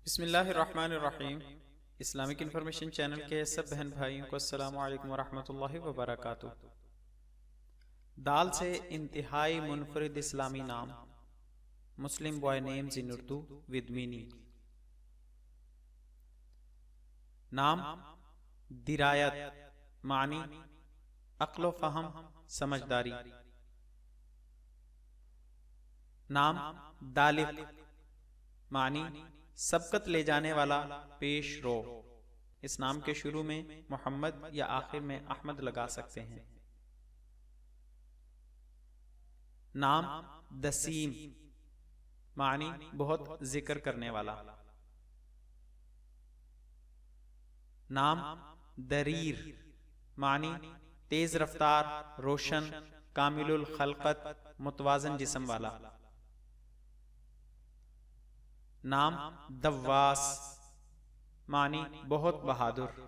بسم اللہ الرحمن الرحیم۔ اسلامک انفارمیشن چینل کے سب بہن بھائیوں کو السلام علیکم ورحمۃ اللہ وبرکاتہ۔ دال سے انتہائی منفرد اسلامی نام، مسلم boy names in Urdu with meaning. نام درایت، معنی عقل و فہم، سمجھداری۔ نام دالق، معنی سبقت لے جانے والا، پیش رو۔ اس نام کے شروع میں محمد یا آخر میں احمد لگا سکتے ہیں۔ نام دسیم، معنی بہت ذکر کرنے والا۔ نام دریر، معنی تیز رفتار، روشن، کامل الخلقت، متوازن جسم والا۔ نام دواس، معنی بہت بہادر۔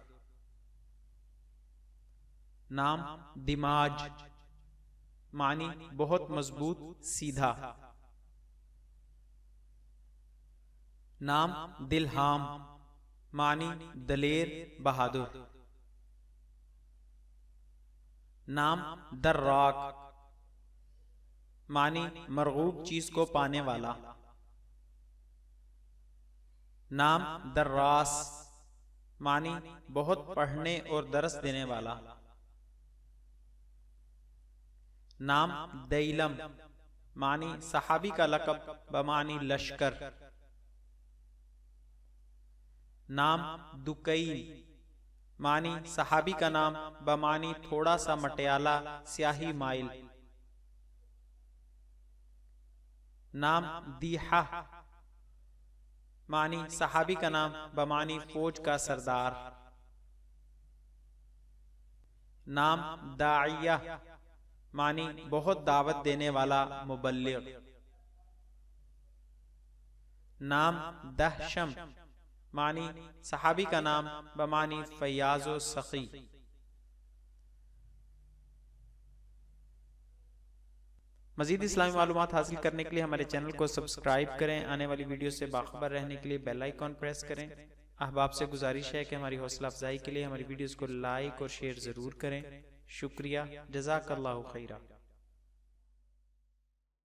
نام دماج، معنی بہت مضبوط، سیدھا۔ نام دلہام، معنی دلیر، بہادر۔ نام دراک، معنی مرغوب چیز کو پانے والا۔ نام دراس، معنی بہت پڑھنے اور درس دینے والا۔ نام دیلم، معنی صحابی کا لقب بمعنی لشکر۔ نام دکین، معنی صحابی کا نام بمعنی تھوڑا سا مٹیالہ، سیاہی مائل۔ نام دیحہ، معنی صحابی کا نام بمعنی فوج کا سردار۔ نام داعیہ، معنی بہت دعوت دینے والا، مبلغ۔ نام دہشم، معنی صحابی کا نام بمعنی فیاض و سخی۔ مزید اسلامی معلومات حاصل کرنے کے لیے ہمارے چینل کو سبسکرائب کریں، آنے والی ویڈیو سے باخبر رہنے کے لیے بیل آئیکن پریس کریں۔ احباب سے گزارش ہے کہ ہماری حوصلہ افزائی کے لیے ہماری ویڈیوز کو لائک اور شیئر ضرور کریں۔ شکریہ، جزاک اللہ خیرہ۔